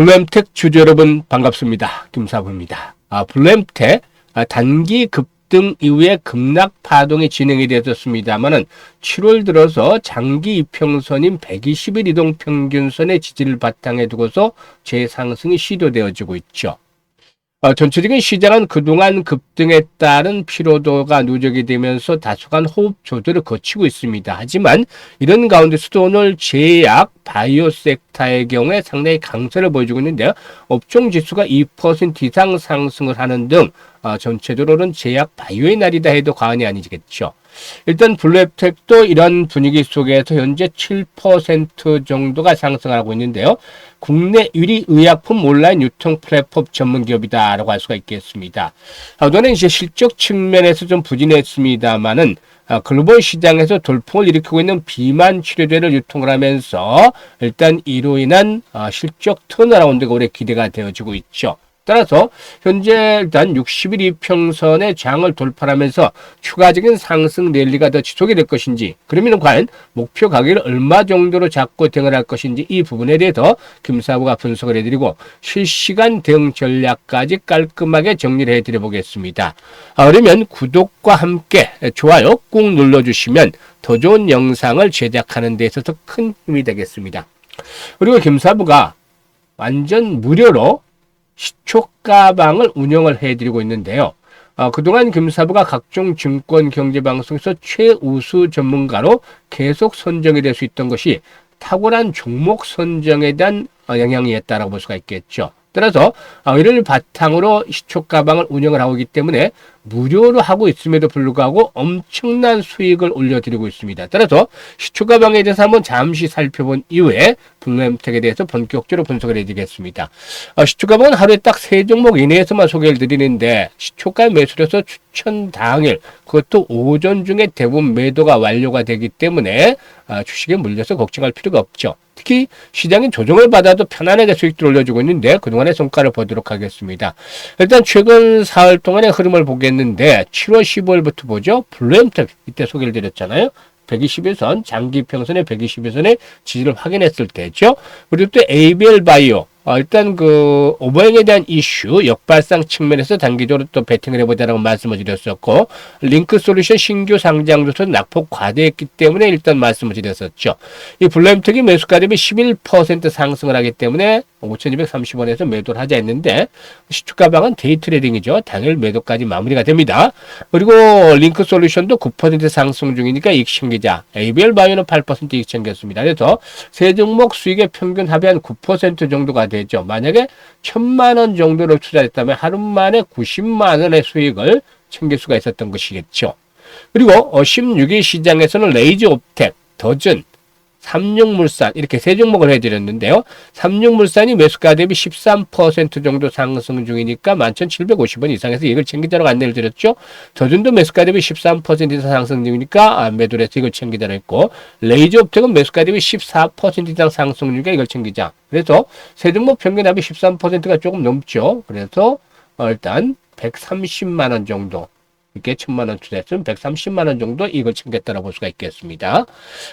블루엠텍 주주 여러분 반갑습니다. 김사부입니다. 블루엠텍 단기 급등 이후에 급락 파동이 진행이 되었습니다만은 7월 들어서 장기 이평선인 120일 이동 평균선의 지지를 바탕에 두고서 재상승이 시도되어지고 있죠. 전체적인 시장은 그동안 급등에 따른 피로도가 누적이 되면서 다소간 호흡 조절을 거치고 있습니다. 하지만 이런 가운데서도 오늘 제약, 바이오 섹터의 경우에 상당히 강세를 보여주고 있는데요. 업종 지수가 2% 이상 상승을 하는 등 전체적으로는 제약, 바이오의 날이다 해도 과언이 아니겠죠. 일단 블루엠텍도 이런 분위기 속에서 현재 7% 정도가 상승하고 있는데요. 국내 1위 의약품 온라인 유통 플랫폼 전문 기업이다라고 할 수가 있겠습니다. 오늘은 이제 실적 측면에서 좀 부진했습니다만은 글로벌 시장에서 돌풍을 일으키고 있는 비만 치료제를 유통을 하면서 일단 이로 인한 실적 턴어라운드가 올해 기대가 되어지고 있죠. 따라서 현재 일단 60일 이평선의 장을 돌파하면서 추가적인 상승 랠리가 더 지속이 될 것인지, 그러면 과연 목표 가격을 얼마 정도로 잡고 대응을 할 것인지 이 부분에 대해서 김사부가 분석을 해드리고 실시간 대응 전략까지 깔끔하게 정리를 해드려 보겠습니다. 그러면 구독과 함께 좋아요 꾹 눌러주시면 더 좋은 영상을 제작하는 데 있어서 큰 힘이 되겠습니다. 그리고 김사부가 완전 무료로 시초가방을 운영을 해드리고 있는데요. 그동안 김사부가 각종 증권 경제방송에서 최우수 전문가로 계속 선정이 될 수 있던 것이 탁월한 종목 선정에 대한 영향이 있다고 볼 수가 있겠죠. 따라서 이를 바탕으로 시초가방을 운영을 하고 있기 때문에 무료로 하고 있음에도 불구하고 엄청난 수익을 올려드리고 있습니다. 따라서 시초가방에 대해서 한번 잠시 살펴본 이후에 블루엠텍에 대해서 본격적으로 분석을 해드리겠습니다. 시초가방은 하루에 딱 3종목 이내에서만 소개를 드리는데 시초가 매수해서 추천 당일, 그것도 오전 중에 대부분 매도가 완료가 되기 때문에 주식에 물려서 걱정할 필요가 없죠. 특히 시장이 조정을 받아도 편안하게 수익을 올려주고 있는데 그동안의 성과를 보도록 하겠습니다. 일단 최근 사흘 동안의 흐름을 보겠는데 7월 15일부터 보죠. 블루엠텍 이때 소개를 드렸잖아요. 121선, 장기 평선의 121선의 지지를 확인했을 때죠. 그리고 또 ABL 바이오, 일단 그 오버행에 대한 이슈 역발상 측면에서 단기적으로 또 베팅을 해보자라고 말씀을 드렸었고, 링크 솔루션 신규 상장 조사 낙폭 과대했기 때문에 일단 말씀을 드렸었죠. 이 블루엠텍이 매수가 대비 11% 상승을 하기 때문에 5,230원에서 매도를 하자 했는데 시초가방은 데이 트레이딩이죠. 당일 매도까지 마무리가 됩니다. 그리고 링크 솔루션도 9% 상승 중이니까 이익 챙기자. ABL 바이오는 8% 이익 챙겼습니다. 그래서 세 종목 수익의 평균 합이 한 9% 정도가 되죠. 만약에 1,000만 원 정도를 투자했다면 하루 만에 90만 원의 수익을 챙길 수가 있었던 것이겠죠. 그리고 16일 시장에서는 레이즈옵텍, 더즌, 삼육물산 이렇게 세 종목을 해드렸는데요. 삼육물산이 매수가 대비 13% 정도 상승 중이니까 11,750원 이상에서 이익을 챙기자라고 안내를 드렸죠. 더준도 매수가 대비 13% 이상 상승 중이니까 매도를 해서 이걸 챙기자로 했고, 레이즈옵텍은 매수가 대비 14% 이상 상승 중이니까 이걸 챙기자. 그래서 세 종목 평균 합이 13%가 조금 넘죠. 그래서 일단 130만 원 정도, 이렇게 1,000만 원 투자했으면 130만 원 정도 이걸 챙겼다고 볼 수가 있겠습니다.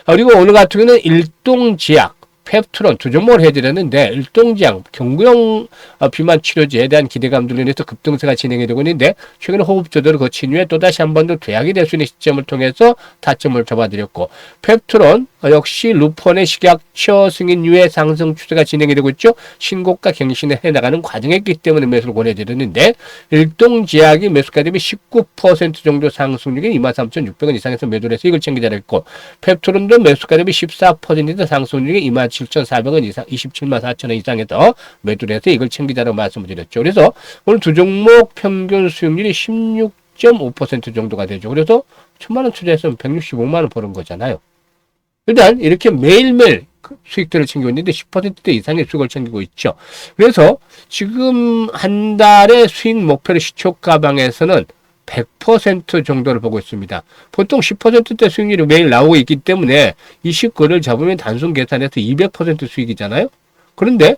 그리고 오늘 같은 경우는 일동제약, 펩트론 두 종목을 해드렸는데, 일동제약 경구용 비만 치료제에 대한 기대감들로 인해서 급등세가 진행이 되고 있는데 최근에 호흡 조절을 거친 후에 또다시 한 번 더 도약이 될 수 있는 시점을 통해서 타점을 잡아드렸고, 펩트론 역시 루폰의 식약처 승인 이후에 상승 추세가 진행이 되고 있죠. 신고가 갱신을 해나가는 과정이기 때문에 매수를 권해드렸는데, 일동제약이 매수가 대비 19% 정도 상승 중에 23,600원 이상에서 매도를 해서 이걸 챙기자로 했고, 펩트론도 매수가 대비 14% 상승 중에 27,400원 이상, 274,000원 이상에서 매도를 해서 이걸 챙기자라고 말씀을 드렸죠. 그래서 오늘 두 종목 평균 수익률이 16.5% 정도가 되죠. 그래서 1,000만 원 투자했으면 165만 원 버는 거잖아요. 일단 이렇게 매일매일 수익들을 챙기고 있는데 10% 이상의 수익을 챙기고 있죠. 그래서 지금 한 달의 수익 목표를 시초가방에서는 100% 정도를 보고 있습니다. 보통 10%대 수익률이 매일 나오고 있기 때문에 20거를 잡으면 단순 계산해서 200% 수익이잖아요. 그런데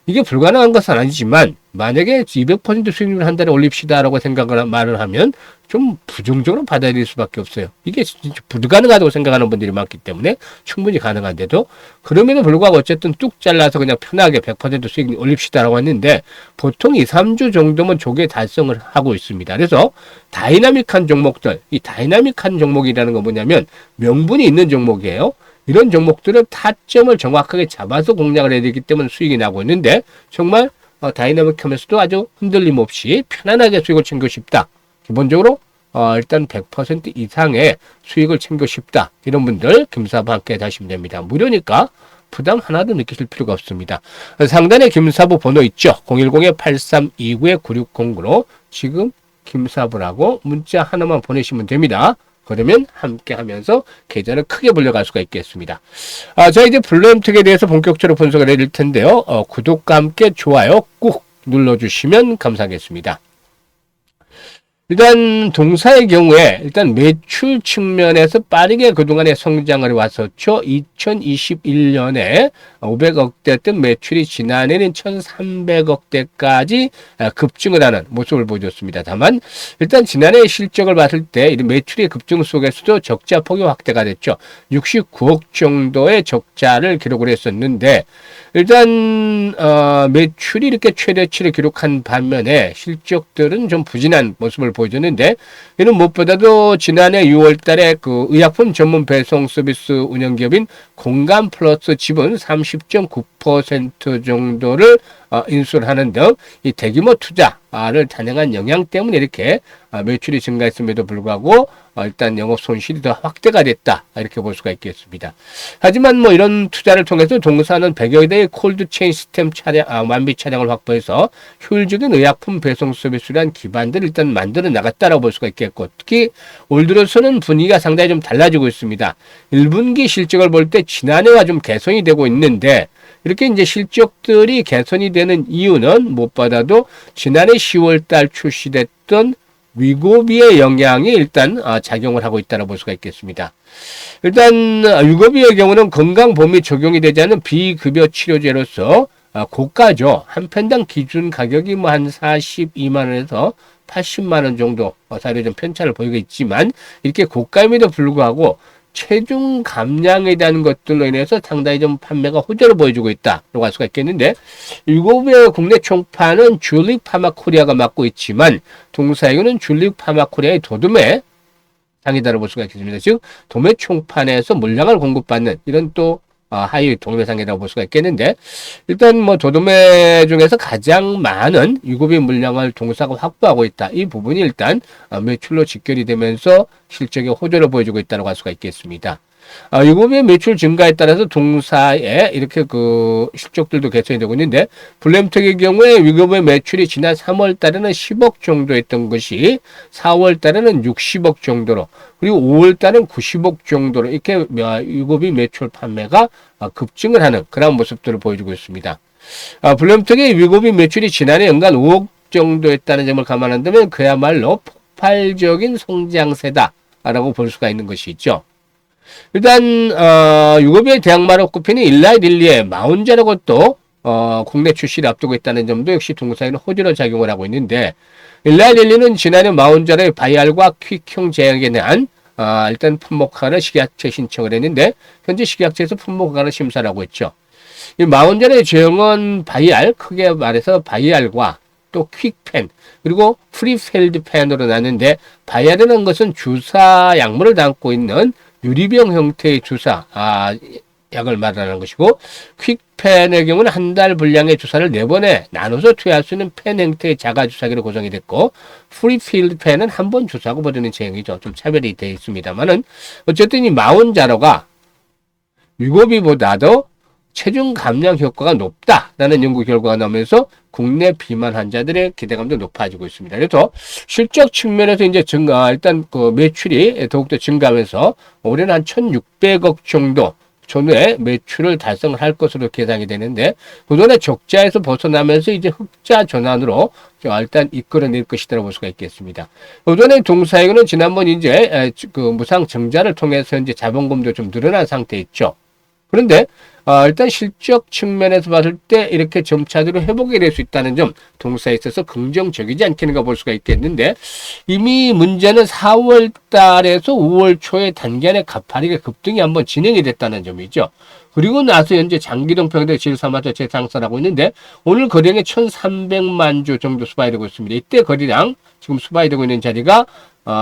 이게 불가능한 것은 아니지만 만약에 200% 수익률을 한 달에 올립시다라고 생각을 말을 하면 좀 부정적으로 받아들일 수밖에 없어요. 이게 진짜 불가능하다고 생각하는 분들이 많기 때문에 충분히 가능한데도 그럼에도 불구하고 어쨌든 뚝 잘라서 그냥 편하게 100% 수익 올립시다라고 했는데 보통 2, 3주 정도면 조기에 달성을 하고 있습니다. 그래서 다이나믹한 종목들, 이 다이나믹한 종목이라는 건 뭐냐면 명분이 있는 종목이에요. 이런 종목들은 타점을 정확하게 잡아서 공략을 해야 되기 때문에 수익이 나고 있는데 정말 다이나믹하면서도 아주 흔들림 없이 편안하게 수익을 챙기고 싶다. 기본적으로 일단 100% 이상의 수익을 챙기고 싶다. 이런 분들 김사부 함께 하시면 됩니다. 무료니까 부담 하나도 느끼실 필요가 없습니다. 상단에 김사부 번호 있죠. 010-8329-9609로 지금 김사부라고 문자 하나만 보내시면 됩니다. 그러면 함께 하면서 계좌를 크게 불려갈 수가 있겠습니다. 자, 이제 블루엠텍에 대해서 본격적으로 분석을 해드릴 텐데요. 구독과 함께 좋아요 꾹 눌러주시면 감사하겠습니다. 일단 동사의 경우에 일단 매출 측면에서 빠르게 그동안에 성장을 왔었죠. 2021년에 500억대였던 매출이 지난해는 1300억대까지 급증을 하는 모습을 보여줬습니다. 다만 일단 지난해 실적을 봤을 때 매출의 급증 속에서도 적자 폭이 확대가 됐죠. 69억 정도의 적자를 기록을 했었는데 일단 매출이 이렇게 최대치를 기록한 반면에 실적들은 좀 부진한 모습을 보여줬는데 이는 무엇보다도 지난해 6월 달에 그 의약품 전문 배송 서비스 운영기업인 공감 플러스 지분 30.9% 정도를 인수를 하는 등 이 대규모 투자를 단행한 영향 때문에 이렇게 매출이 증가했음에도 불구하고 일단 영업 손실이 더 확대가 됐다 이렇게 볼 수가 있겠습니다. 하지만 뭐 이런 투자를 통해서 동사는 100여 대의 콜드체인 시스템 차량 완비 차량을 확보해서 효율적인 의약품 배송 서비스란 기반들을 일단 만들어 나갔다라고 볼 수가 있겠고 특히 올 들어서는 분위기가 상당히 좀 달라지고 있습니다. 1분기 실적을 볼 때 지난해와 좀 개선이 되고 있는데 이렇게 이제 실적들이 개선이 되는 이유는 무엇보다도 지난해 10월 달 출시됐던 위고비의 영향이 일단 작용을 하고 있다고 볼 수가 있겠습니다. 일단 위고비의 경우는 건강보험이 적용이 되지 않은 비급여 치료제로서 고가죠. 한 편당 기준 가격이 뭐 한 42만 원에서 80만 원 정도 사례 좀 편차를 보이고 있지만 이렇게 고가임에도 불구하고 체중 감량에 대한 것들로 인해서 상당히 좀 판매가 호조를 보여주고 있다라고 할 수가 있겠는데 위고비의 국내 총판은 줄릭 파마코리아가 맡고 있지만 동사이고는 줄릭 파마코리아의 도둠의 상이다라고 볼 수가 있겠습니다. 즉 도매 총판에서 물량을 공급받는 이런 또 하위 동매상이라고 볼 수가 있겠는데 일단 뭐 도도매 중에서 가장 많은 위고비 물량을 동사가 확보하고 있다. 이 부분이 일단 매출로 직결이 되면서 실적에 호조를 보여주고 있다고 할 수가 있겠습니다. 위고비 매출 증가에 따라서 동사의 이렇게 그 실적들도 개선이 되고 있는데 블루엠텍의 경우에 위고비 매출이 지난 3월 달에는 10억 정도 했던 것이 4월 달에는 60억 정도로 그리고 5월 달은 90억 정도로 이렇게 위고비 매출 판매가 급증을 하는 그런 모습들을 보여주고 있습니다. 블루엠텍의 위고비 매출이 지난해 연간 5억 정도 했다는 점을 감안한다면 그야말로 폭발적인 성장세다라고 볼 수가 있는 것이 있죠. 일단 유고비의 대항마로 꼽히는 일라이 릴리의 마운자라고 또 국내 출시를 앞두고 있다는 점도 역시 동사에는 호재로 작용을 하고 있는데 일라이 릴리는 지난해 마운자의 바이알과 퀵형 제약에 대한 일단 품목화를 식약처에 신청을 했는데 현재 식약처에서 품목화를 심사를 하고 있죠. 이 마운자의 제형은 바이알, 크게 말해서 바이알과 또 퀵펜 그리고 프리필드 펜으로 나는데 바이알이라는 것은 주사 약물을 담고 있는 유리병 형태의 주사 약을 말하는 것이고 퀵펜의 경우는 한 달 분량의 주사를 4번에 나눠서 투여할 수 있는 펜 형태의 자가 주사기로 구성이 됐고 프리필드 펜은 한 번 주사하고 버리는 제형이죠. 좀 차별이 되어 있습니다만은 어쨌든 이 마운자로가 위고비보다도 체중 감량 효과가 높다라는 연구 결과가 나오면서 국내 비만 환자들의 기대감도 높아지고 있습니다. 그래서 실적 측면에서 이제 일단 그 매출이 더욱더 증가하면서 올해는 한 1,600억 정도 전후에 매출을 달성을 할 것으로 계산이 되는데 그동안의 적자에서 벗어나면서 이제 흑자 전환으로 일단 이끌어낼 것이라고 볼 수가 있겠습니다. 그동안의 동사이고는 지난번 이제 그 무상 증자를 통해서 현재 자본금도 좀 늘어난 상태 있죠. 그런데 일단 실적 측면에서 봤을 때 이렇게 점차적으로 회복이 될 수 있다는 점, 동사에 있어서 긍정적이지 않겠는가 볼 수가 있겠는데, 이미 문제는 4월 달에서 5월 초에 단기간에 가파르게 급등이 한번 진행이 됐다는 점이죠. 그리고 나서 현재 장기동 평대 질3화도 재상승하고 있는데, 오늘 거래량이 1,300만 주 정도 수바이되고 있습니다. 이때 거래량, 지금 수바이되고 있는 자리가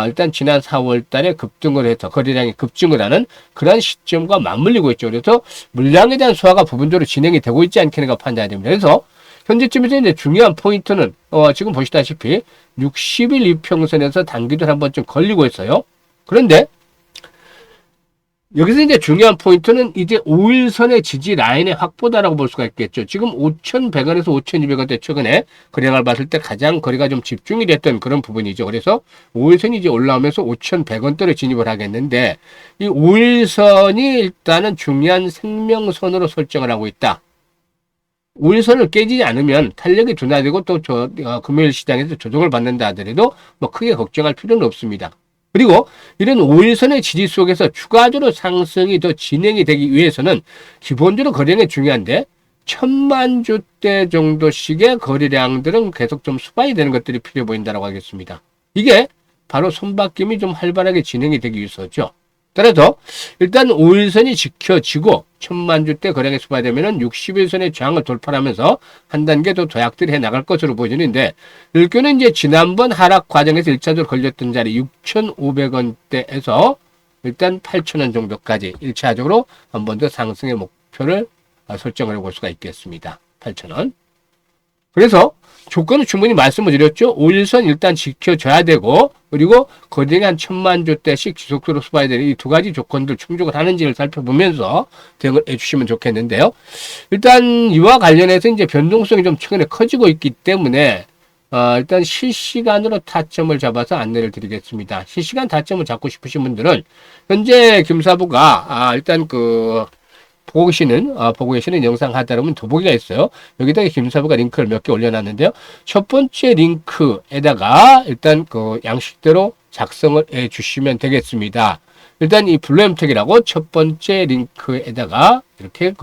일단 지난 4월 달에 급등을 해서 거래량이 급증을 하는 그러한 시점과 맞물리고 있죠. 그래서 물량에 대한 소화가 부분적으로 진행이 되고 있지 않겠는가 판단이 됩니다. 그래서 현재쯤에서 이제 중요한 포인트는 지금 보시다시피 60일 이평선에서 단기들 한 번쯤 걸리고 있어요. 그런데 여기서 이제 중요한 포인트는 이제 5일선의 지지 라인의 확보다라고 볼 수가 있겠죠. 지금 5,100원에서 5,200원대 최근에 거래량을 봤을 때 가장 거래가 좀 집중이 됐던 그런 부분이죠. 그래서 5일선이 이제 올라오면서 5,100원대로 진입을 하겠는데, 이 5일선이 일단은 중요한 생명선으로 설정을 하고 있다. 5일선을 깨지지 않으면 탄력이 둔화되고 또 금요일 시장에서 조정을 받는다 하더라도 뭐 크게 걱정할 필요는 없습니다. 그리고 이런 5일선의 지지 속에서 추가적으로 상승이 더 진행이 되기 위해서는 기본적으로 거래량이 중요한데 1,000만 주대 정도씩의 거래량들은 계속 좀 수반이 되는 것들이 필요해 보인다고 하겠습니다. 이게 바로 손바뀜이 좀 활발하게 진행이 되기 위해서죠. 따라서 일단 5일선이 지켜지고 1,000만 주대 거래량이 수반되면 60일선의 저항을 돌파하면서 한 단계 더 도약들이 해 나갈 것으로 보이는데, 일교는 이제 지난번 하락 과정에서 1차적으로 걸렸던 자리 6,500원대에서 일단 8,000원 정도까지 1차적으로 한 번 더 상승의 목표를 설정을 해볼 수가 있겠습니다. 8,000원. 그래서 조건은 충분히 말씀을 드렸죠. 5일선 일단 지켜줘야 되고, 그리고 거래량이 한 1,000만 주대씩 지속적으로 수반이 되는 이 두 가지 조건들 충족을 하는지를 살펴보면서 대응을 해주시면 좋겠는데요. 일단 이와 관련해서 이제 변동성이 좀 최근에 커지고 있기 때문에 일단 실시간으로 타점을 잡아서 안내를 드리겠습니다. 실시간 타점을 잡고 싶으신 분들은 현재 김사부가 일단 보고 계시는 영상 하다 보면 더보기가 있어요. 여기다가 김사부가 링크를 몇 개 올려놨는데요. 첫 번째 링크에다가 일단 양식대로 작성을 해 주시면 되겠습니다. 일단 이 블루엠텍이라고 첫 번째 링크에다가 이렇게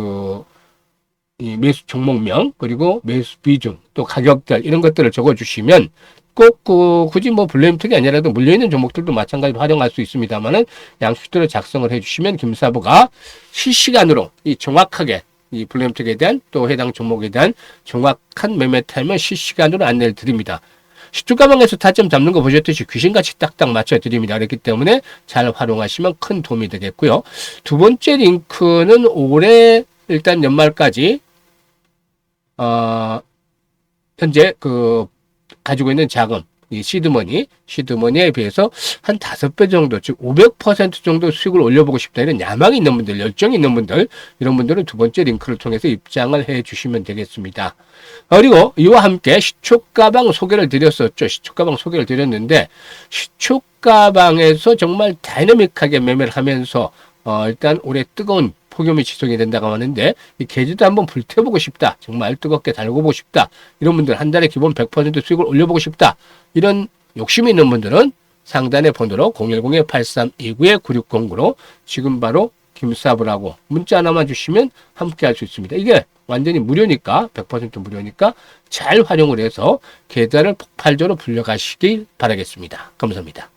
이 매수 종목명, 그리고 매수 비중, 또 가격들 이런 것들을 적어 주시면 꼭 굳이 블루엠텍이 아니라도 물려있는 종목들도 마찬가지로 활용할 수 있습니다만은 양식대로 작성을 해주시면 김사부가 실시간으로 정확하게 이 블루엠텍에 대한 또 해당 종목에 대한 정확한 매매 타임을 실시간으로 안내를 드립니다. 시초가방에서 타점 잡는 거 보셨듯이 귀신같이 딱딱 맞춰 드립니다. 그렇기 때문에 잘 활용하시면 큰 도움이 되겠고요. 두 번째 링크는 올해 일단 연말까지 현재 가지고 있는 자금, 이 시드머니에 비해서 한 5배 정도, 즉 500% 정도 수익을 올려보고 싶다 이런 야망이 있는 분들, 열정이 있는 분들, 이런 분들은 두 번째 링크를 통해서 입장을 해 주시면 되겠습니다. 그리고 이와 함께 시초가방 소개를 드렸었죠. 시초가방 소개를 드렸는데, 시초가방에서 정말 다이내믹하게 매매를 하면서 일단 올해 뜨거운 폭염이 지속이 된다고 하는데, 이 계좌도 한번 불태워보고 싶다, 정말 뜨겁게 달궈보고 싶다, 이런 분들, 한 달에 기본 100% 수익을 올려보고 싶다, 이런 욕심이 있는 분들은 상단의 번호로 010-8329-9609로 지금 바로 김사부라고 문자 하나만 주시면 함께 할 수 있습니다. 이게 완전히 무료니까, 100% 무료니까 잘 활용을 해서 계좌를 폭발적으로 불려가시길 바라겠습니다. 감사합니다.